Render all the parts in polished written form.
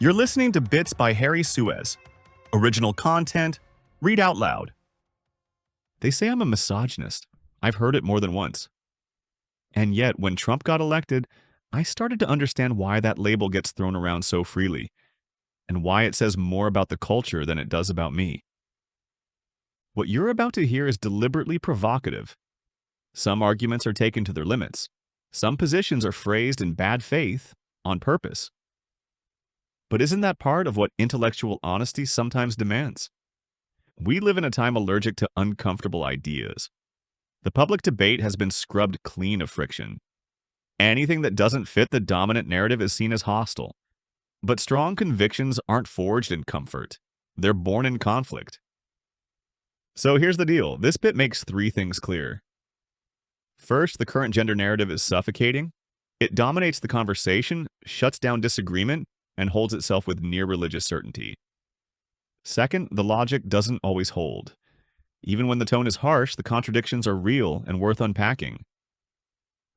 You're listening to Bits by Harry Suez. Original content, read out loud. They say I'm a misogynist. I've heard it more than once. And yet, when Trump got elected, I started to understand why that label gets thrown around so freely, and why it says more about the culture than it does about me. What you're about to hear is deliberately provocative. Some arguments are taken to their limits. Some positions are phrased in bad faith, on purpose. But isn't that part of what intellectual honesty sometimes demands? We live in a time allergic to uncomfortable ideas. The public debate has been scrubbed clean of friction. Anything that doesn't fit the dominant narrative is seen as hostile. But strong convictions aren't forged in comfort. They're born in conflict. So here's the deal. This bit makes three things clear. First, the current gender narrative is suffocating. It dominates the conversation, shuts down disagreement, and holds itself with near religious certainty. Second, the logic doesn't always hold. Even when the tone is harsh, the contradictions are real and worth unpacking.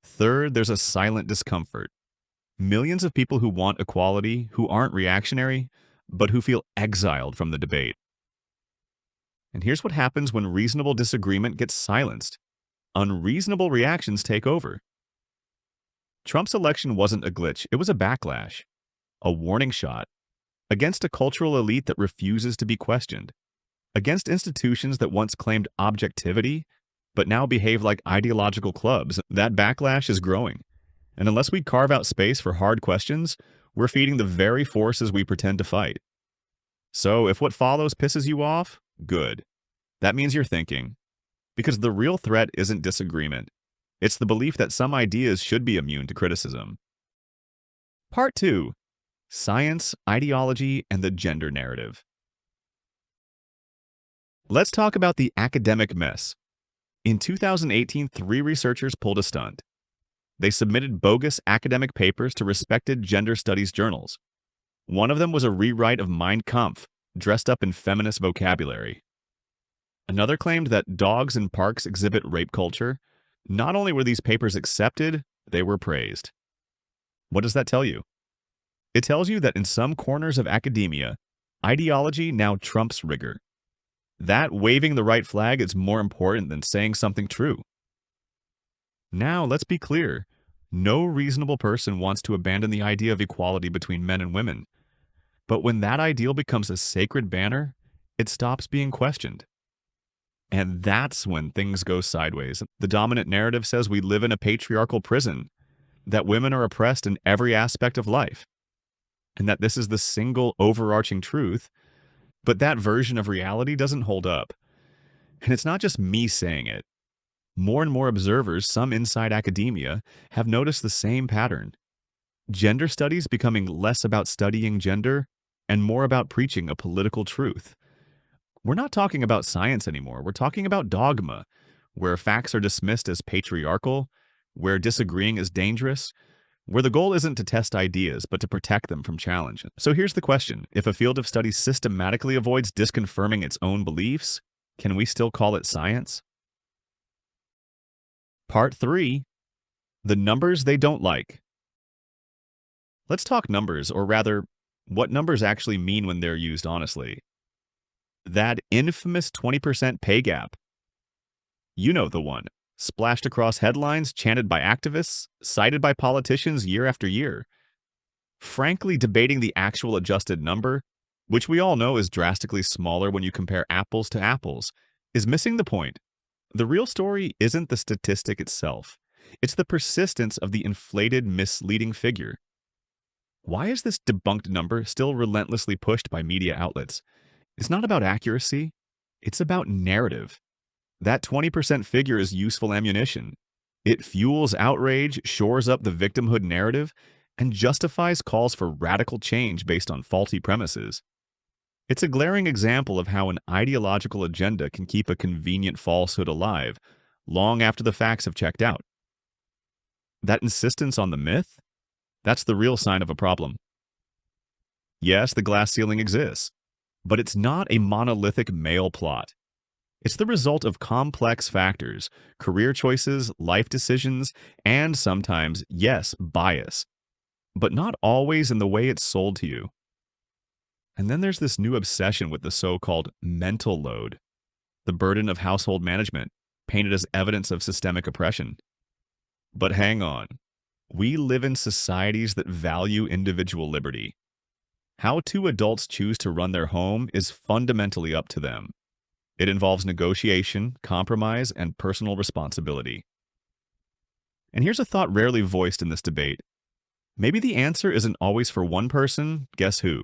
Third, there's a silent discomfort. Millions of people who want equality, who aren't reactionary, but who feel exiled from the debate. And here's what happens when reasonable disagreement gets silenced. Unreasonable reactions take over. Trump's election wasn't a glitch, it was a backlash. A warning shot, against a cultural elite that refuses to be questioned, against institutions that once claimed objectivity, but now behave like ideological clubs. That backlash is growing. And unless we carve out space for hard questions, we're feeding the very forces we pretend to fight. So if what follows pisses you off, good. That means you're thinking. Because the real threat isn't disagreement. It's the belief that some ideas should be immune to criticism. Part 2. Science, ideology, and the gender narrative. Let's talk about the academic mess. In 2018, 3 researchers pulled a stunt. They submitted bogus academic papers to respected gender studies journals. One of them was a rewrite of Mein Kampf, dressed up in feminist vocabulary. Another claimed that dogs in parks exhibit rape culture. Not only were these papers accepted, they were praised. What does that tell you? It tells you that in some corners of academia, ideology now trumps rigor. That waving the right flag is more important than saying something true. Now, let's be clear. No reasonable person wants to abandon the idea of equality between men and women. But when that ideal becomes a sacred banner, it stops being questioned. And that's when things go sideways. The dominant narrative says we live in a patriarchal prison, that women are oppressed in every aspect of life, and that this is the single overarching truth, but that version of reality doesn't hold up. And it's not just me saying it. More and more observers, some inside academia, have noticed the same pattern. Gender studies becoming less about studying gender and more about preaching a political truth. We're not talking about science anymore. We're talking about dogma, where facts are dismissed as patriarchal, where disagreeing is dangerous, where the goal isn't to test ideas, but to protect them from challenge. So here's the question. If a field of study systematically avoids disconfirming its own beliefs, can we still call it science? Part 3. The numbers they don't like. Let's talk numbers, or rather, what numbers actually mean when they're used honestly. That infamous 20% pay gap. You know the one. Splashed across headlines, chanted by activists, cited by politicians year after year. Frankly, debating the actual adjusted number, which we all know is drastically smaller when you compare apples to apples, is missing the point. The real story isn't the statistic itself. It's the persistence of the inflated, misleading figure. Why is this debunked number still relentlessly pushed by media outlets? It's not about accuracy. It's about narrative. That 20% figure is useful ammunition. It fuels outrage, shores up the victimhood narrative, and justifies calls for radical change based on faulty premises. It's a glaring example of how an ideological agenda can keep a convenient falsehood alive, long after the facts have checked out. That insistence on the myth? That's the real sign of a problem. Yes, the glass ceiling exists, but it's not a monolithic male plot. It's the result of complex factors, career choices, life decisions, and sometimes, yes, bias. But not always in the way it's sold to you. And then there's this new obsession with the so-called mental load, the burden of household management, painted as evidence of systemic oppression. But hang on. We live in societies that value individual liberty. How two adults choose to run their home is fundamentally up to them. It involves negotiation, compromise, and personal responsibility. And here's a thought rarely voiced in this debate. Maybe the answer isn't always for one person, guess who?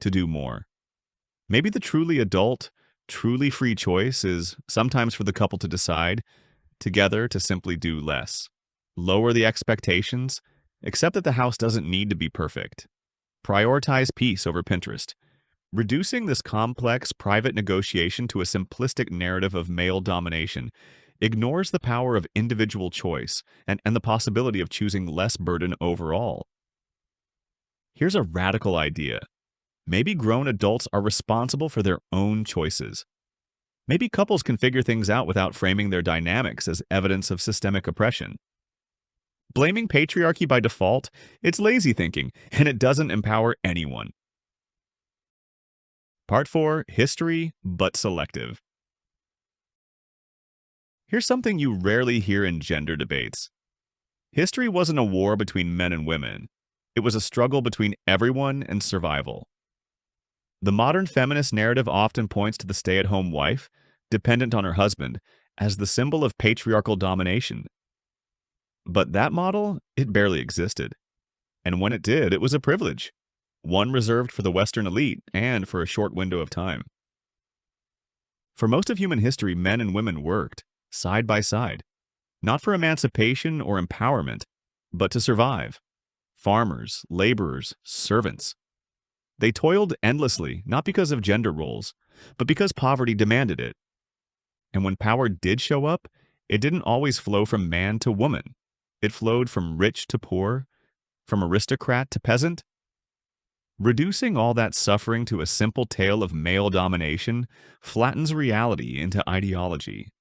To do more. Maybe the truly adult, truly free choice is sometimes for the couple to decide, together to simply do less. Lower the expectations, accept that the house doesn't need to be perfect. Prioritize peace over Pinterest. Reducing this complex private negotiation to a simplistic narrative of male domination ignores the power of individual choice and the possibility of choosing less burden overall. Here's a radical idea. Maybe grown adults are responsible for their own choices. Maybe couples can figure things out without framing their dynamics as evidence of systemic oppression. Blaming patriarchy by default, it's lazy thinking, and it doesn't empower anyone. Part 4, History, but Selective. Here's something you rarely hear in gender debates. History wasn't a war between men and women. It was a struggle between everyone and survival. The modern feminist narrative often points to the stay-at-home wife, dependent on her husband, as the symbol of patriarchal domination. But that model, it barely existed. And when it did, it was a privilege, one reserved for the Western elite and for a short window of time. For most of human history, men and women worked, side by side, not for emancipation or empowerment, but to survive. Farmers, laborers, servants. They toiled endlessly, not because of gender roles, but because poverty demanded it. And when power did show up, it didn't always flow from man to woman. It flowed from rich to poor, from aristocrat to peasant. Reducing all that suffering to a simple tale of male domination flattens reality into ideology.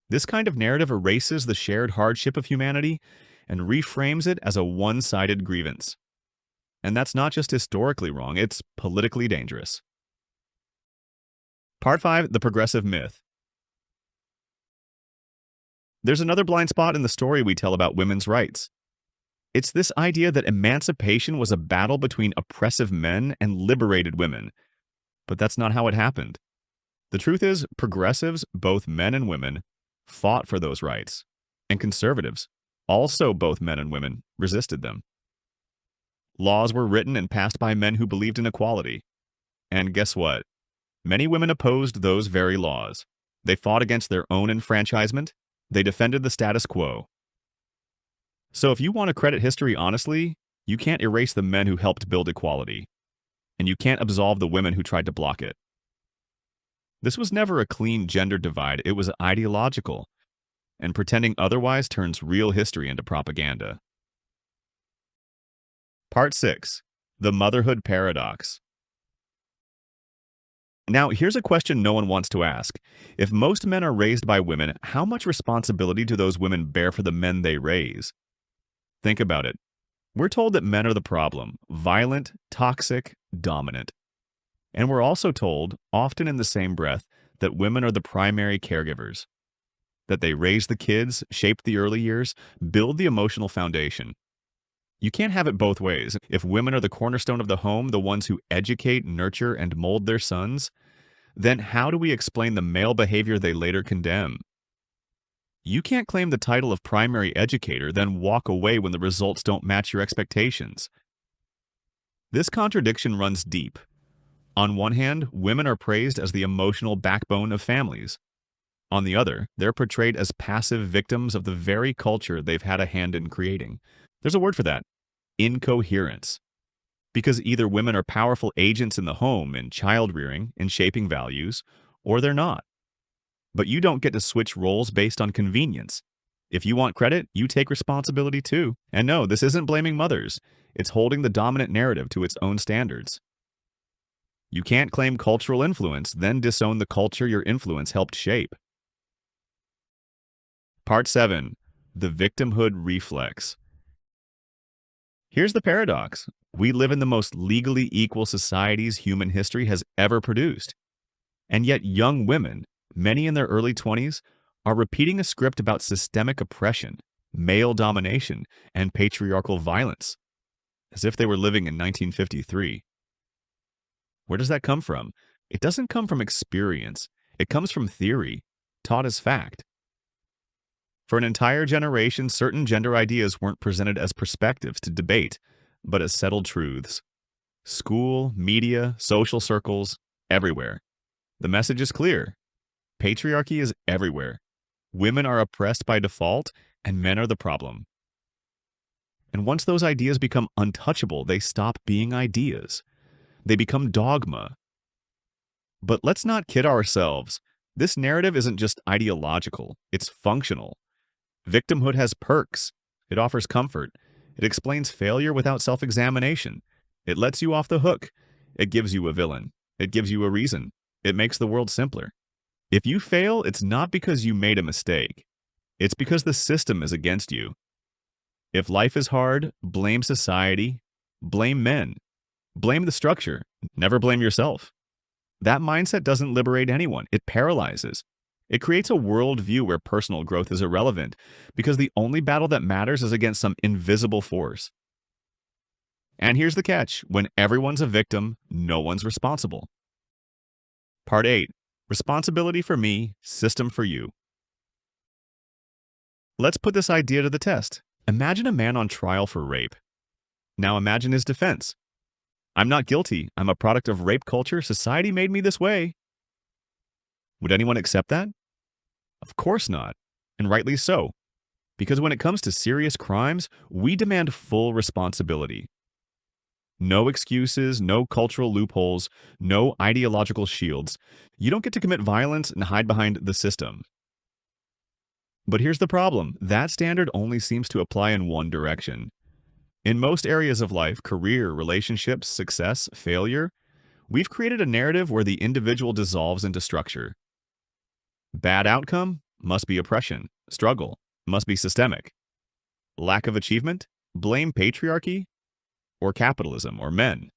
This kind of narrative erases the shared hardship of humanity and reframes it as a one-sided grievance. And that's not just historically wrong, it's politically dangerous. Part 5, The Progressive Myth. There's another blind spot in the story we tell about women's rights. It's this idea that emancipation was a battle between oppressive men and liberated women. But that's not how it happened. The truth is, progressives, both men and women, fought for those rights. And conservatives, also both men and women, resisted them. Laws were written and passed by men who believed in equality. And guess what? Many women opposed those very laws. They fought against their own enfranchisement. They defended the status quo. So if you want to credit history honestly, you can't erase the men who helped build equality. And you can't absolve the women who tried to block it. This was never a clean gender divide, it was ideological. And pretending otherwise turns real history into propaganda. Part 6. The Motherhood Paradox. Now, here's a question no one wants to ask. If most men are raised by women, how much responsibility do those women bear for the men they raise? Think about it. We're told that men are the problem, violent, toxic, dominant. And we're also told, often in the same breath, that women are the primary caregivers. That they raise the kids, shape the early years, build the emotional foundation. You can't have it both ways. If women are the cornerstone of the home, the ones who educate, nurture, and mold their sons, then how do we explain the male behavior they later condemn? You can't claim the title of primary educator, then walk away when the results don't match your expectations. This contradiction runs deep. On one hand, women are praised as the emotional backbone of families. On the other, they're portrayed as passive victims of the very culture they've had a hand in creating. There's a word for that: incoherence. Because either women are powerful agents in the home, in child rearing, in shaping values, or they're not. But you don't get to switch roles based on convenience. If you want credit, you take responsibility too. And no, this isn't blaming mothers. It's holding the dominant narrative to its own standards. You can't claim cultural influence, then disown the culture your influence helped shape. Part 7. The Victimhood Reflex. Here's the paradox. We live in the most legally equal societies human history has ever produced. And yet young women, many in their early 20s, are repeating a script about systemic oppression, male domination, and patriarchal violence, as if they were living in 1953. Where does that come from? It doesn't come from experience. It comes from theory, taught as fact. For an entire generation, certain gender ideas weren't presented as perspectives to debate, but as settled truths. School, media, social circles, everywhere. The message is clear. Patriarchy is everywhere. Women are oppressed by default, and men are the problem. And once those ideas become untouchable, they stop being ideas. They become dogma. But let's not kid ourselves. This narrative isn't just ideological, it's functional. Victimhood has perks. It offers comfort. It explains failure without self-examination. It lets you off the hook. It gives you a villain. It gives you a reason. It makes the world simpler. If you fail, it's not because you made a mistake. It's because the system is against you. If life is hard, blame society, blame men, blame the structure, never blame yourself. That mindset doesn't liberate anyone. It paralyzes. It creates a worldview where personal growth is irrelevant because the only battle that matters is against some invisible force. And here's the catch. When everyone's a victim, no one's responsible. Part 8. Responsibility for me, system for you. Let's put this idea to the test. Imagine a man on trial for rape. Now imagine his defense. I'm not guilty. I'm a product of rape culture. Society made me this way. Would anyone accept that? Of course not, and rightly so. Because when it comes to serious crimes, we demand full responsibility. No excuses, no cultural loopholes, no ideological shields. You don't get to commit violence and hide behind the system. But here's the problem. That standard only seems to apply in one direction. In most areas of life, career, relationships, success, failure, we've created a narrative where the individual dissolves into structure. Bad outcome must be oppression. Struggle must be systemic. Lack of achievement? Blame patriarchy or capitalism or men.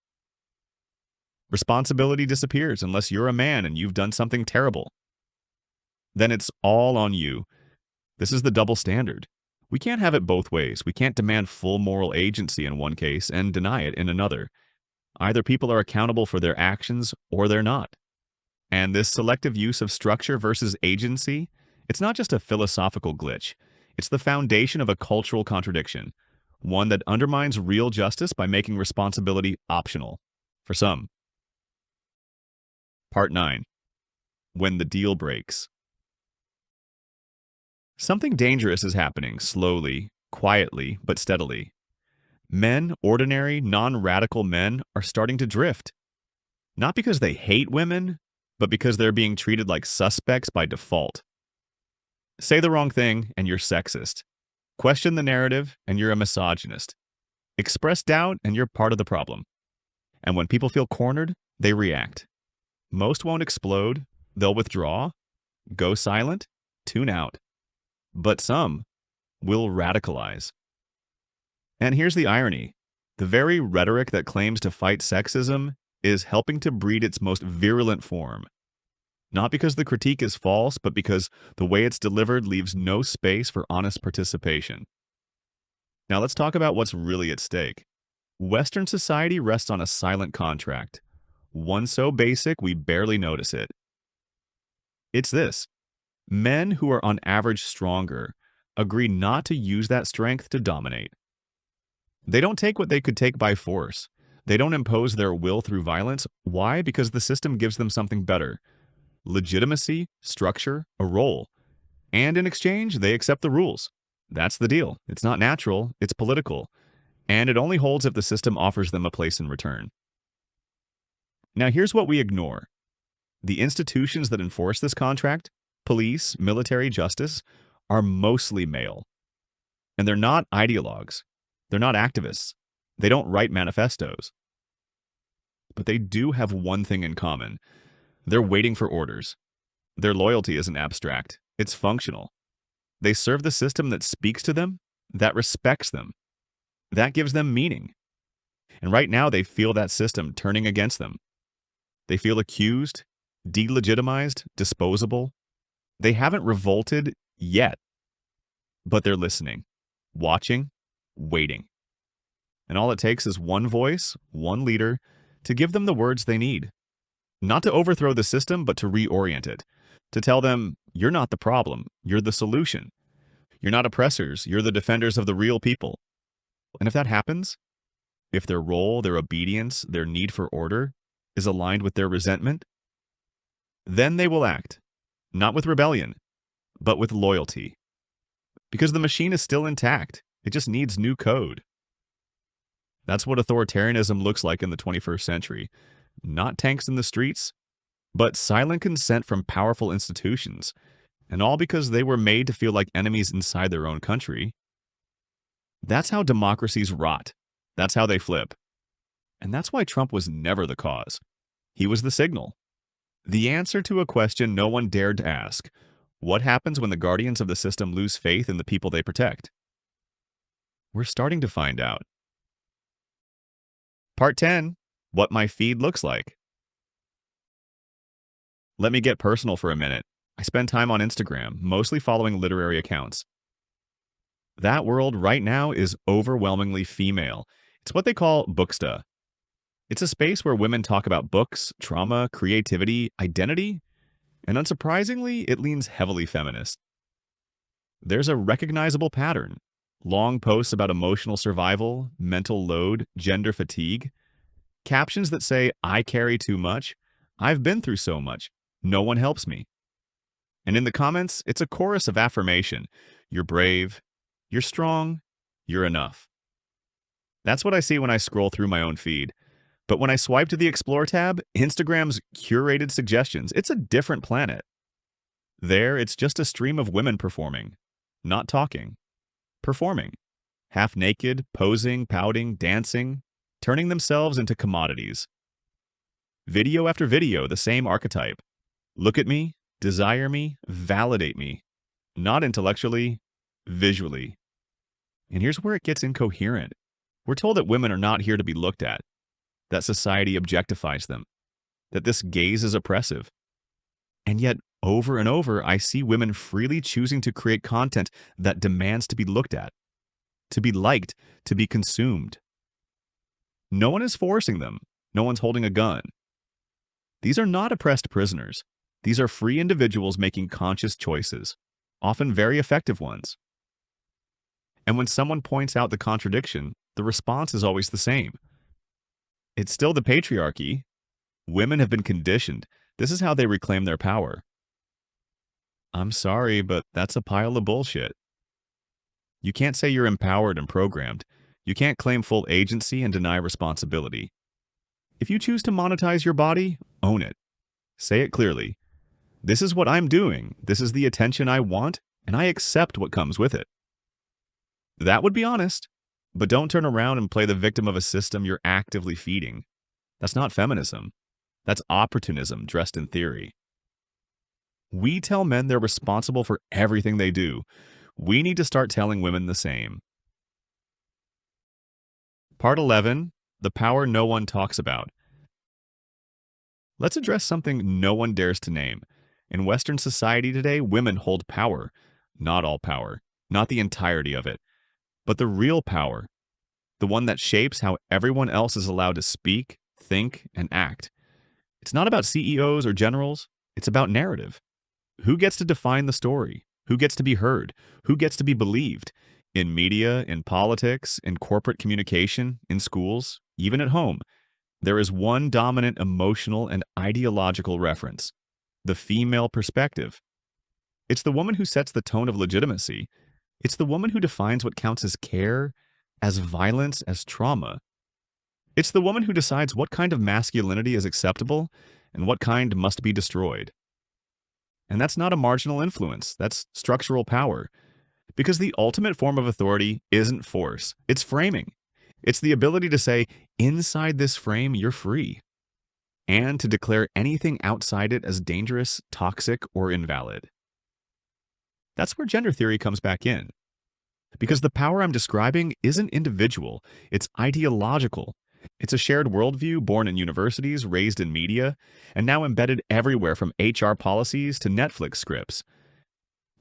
Responsibility disappears unless you're a man and you've done something terrible. Then it's all on you. This is the double standard. We can't have it both ways. We can't demand full moral agency in one case and deny it in another. Either people are accountable for their actions or they're not. And this selective use of structure versus agency, it's not just a philosophical glitch. It's the foundation of a cultural contradiction, one that undermines real justice by making responsibility optional for some. Part 9. When the deal breaks. Something dangerous is happening slowly, quietly, but steadily. Men, ordinary, non-radical men, are starting to drift. Not because they hate women, but because they're being treated like suspects by default. Say the wrong thing and you're sexist. Question the narrative and you're a misogynist. Express doubt and you're part of the problem. And when people feel cornered, they react. Most won't explode, they'll withdraw, go silent, tune out. But some will radicalize. And here's the irony. The very rhetoric that claims to fight sexism is helping to breed its most virulent form. Not because the critique is false, but because the way it's delivered leaves no space for honest participation. Now let's talk about what's really at stake. Western society rests on a silent contract, one so basic we barely notice it. It's this. Men who are on average stronger agree not to use that strength to dominate. They don't take what they could take by force. They don't impose their will through violence. Why? Because the system gives them something better. Legitimacy, structure, a role. And in exchange, they accept the rules. That's the deal. It's not natural, it's political. And it only holds if the system offers them a place in return. Now here's what we ignore. The institutions that enforce this contract, police, military, justice, are mostly male. And they're not ideologues. They're not activists. They don't write manifestos. But they do have one thing in common. They're waiting for orders. Their loyalty isn't abstract. It's functional. They serve the system that speaks to them, that respects them. That gives them meaning. And right now, they feel that system turning against them. They feel accused, delegitimized, disposable. They haven't revolted yet, but they're listening, watching, waiting. And all it takes is one voice, one leader, to give them the words they need. Not to overthrow the system, but to reorient it. To tell them, you're not the problem, you're the solution. You're not oppressors, you're the defenders of the real people. And if that happens, if their role, their obedience, their need for order is aligned with their resentment, then they will act, not with rebellion, but with loyalty. Because the machine is still intact, it just needs new code. That's what authoritarianism looks like in the 21st century. Not tanks in the streets, but silent consent from powerful institutions, and all because they were made to feel like enemies inside their own country. That's how democracies rot. That's how they flip. And that's why Trump was never the cause. He was the signal. The answer to a question no one dared to ask. What happens when the guardians of the system lose faith in the people they protect? We're starting to find out. Part 10. What my feed looks like. Let me get personal for a minute. I spend time on Instagram, mostly following literary accounts. That world right now is overwhelmingly female. It's what they call booksta. It's a space where women talk about books, trauma, creativity, identity, and unsurprisingly, it leans heavily feminist. There's a recognizable pattern. Long posts about emotional survival, mental load, gender fatigue. Captions that say, I carry too much. I've been through so much. No one helps me. And in the comments, it's a chorus of affirmation. You're brave. You're strong. You're enough. That's what I see when I scroll through my own feed. But when I swipe to the Explore tab, Instagram's curated suggestions, it's a different planet. There, it's just a stream of women performing. Not talking. Performing. Half naked, posing, pouting, dancing, turning themselves into commodities. Video after video, the same archetype. Look at me, desire me, validate me. Not intellectually, visually. And here's where it gets incoherent. We're told that women are not here to be looked at, that society objectifies them, that this gaze is oppressive. And yet, over and over, I see women freely choosing to create content that demands to be looked at, to be liked, to be consumed. No one is forcing them. No one's holding a gun. These are not oppressed prisoners. These are free individuals making conscious choices, often very effective ones. And when someone points out the contradiction, the response is always the same. It's still the patriarchy. Women have been conditioned. This is how they reclaim their power. I'm sorry, but that's a pile of bullshit. You can't say you're empowered and programmed. You can't claim full agency and deny responsibility. If you choose to monetize your body, own it. Say it clearly. This is what I'm doing. This is the attention I want, and I accept what comes with it. That would be honest, but don't turn around and play the victim of a system you're actively feeding. That's not feminism. That's opportunism dressed in theory. We tell men they're responsible for everything they do. We need to start telling women the same. Part 11. The power no one talks about. Let's address something no one dares to name. In Western society today, women hold power. Not all power. Not the entirety of it. But the real power. The one that shapes how everyone else is allowed to speak, think, and act. It's not about CEOs or generals. It's about narrative. Who gets to define the story? Who gets to be heard? Who gets to be believed? In media, in politics, in corporate communication, in schools, even at home, there is one dominant emotional and ideological reference: the female perspective. It's the woman who sets the tone of legitimacy. It's the woman who defines what counts as care, as violence, as trauma. It's the woman who decides what kind of masculinity is acceptable and what kind must be destroyed. And that's not a marginal influence, that's structural power. Because the ultimate form of authority isn't force, it's framing. It's the ability to say, inside this frame, you're free. And to declare anything outside it as dangerous, toxic, or invalid. That's where gender theory comes back in. Because the power I'm describing isn't individual, it's ideological. It's a shared worldview born in universities, raised in media, and now embedded everywhere from HR policies to Netflix scripts.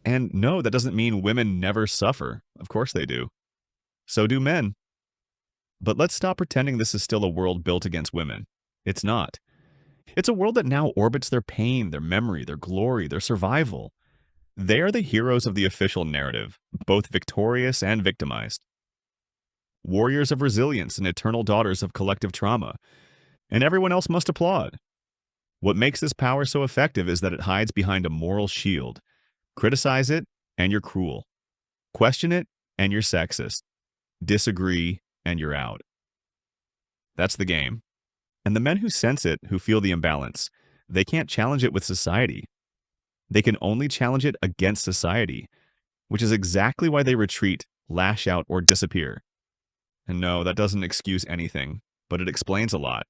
And no, that doesn't mean women never suffer. Of course they do. So do men. But let's stop pretending this is still a world built against women. It's not. It's a world that now orbits their pain, their memory, their glory, their survival. They are the heroes of the official narrative, both victorious and victimized. Warriors of resilience and eternal daughters of collective trauma. And everyone else must applaud. What makes this power so effective is that it hides behind a moral shield. Criticize it, and you're cruel. Question it, and you're sexist. Disagree, and you're out. That's the game. And the men who sense it, who feel the imbalance, they can't challenge it with society. They can only challenge it against society, which is exactly why they retreat, lash out, or disappear. And no, that doesn't excuse anything, but it explains a lot.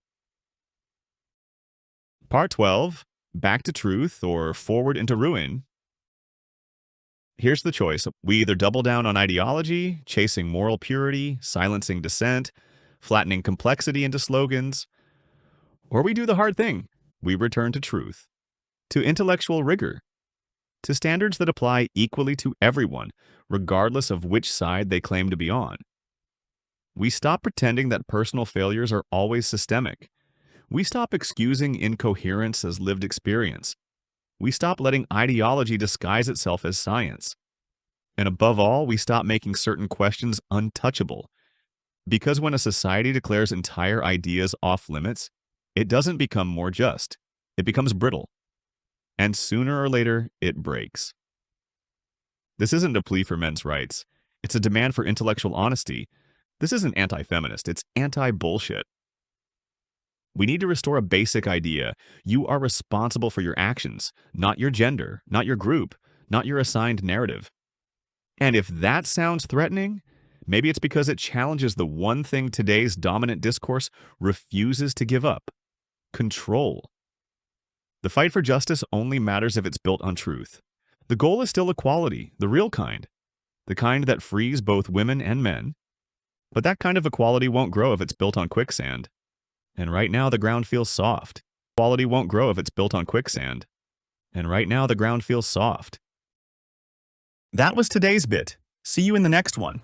Part 12, Back to Truth or Forward into Ruin. Here's the choice. We either double down on ideology, chasing moral purity, silencing dissent, flattening complexity into slogans, or we do the hard thing. We return to truth, to intellectual rigor, to standards that apply equally to everyone, regardless of which side they claim to be on. We stop pretending that personal failures are always systemic. We stop excusing incoherence as lived experience. We stop letting ideology disguise itself as science. And above all, we stop making certain questions untouchable. Because when a society declares entire ideas off limits, it doesn't become more just. It becomes brittle. And sooner or later, it breaks. This isn't a plea for men's rights. It's a demand for intellectual honesty. This isn't anti-feminist. It's anti-bullshit. We need to restore a basic idea. You are responsible for your actions, not your gender, not your group, not your assigned narrative. And if that sounds threatening, maybe it's because it challenges the one thing today's dominant discourse refuses to give up: control. The fight for justice only matters if it's built on truth. The goal is still equality, the real kind. The kind that frees both women and men. But that kind of equality won't grow if it's built on quicksand. And right now the ground feels soft. Equality won't grow if it's built on quicksand. And right now the ground feels soft. That was today's bit. See you in the next one.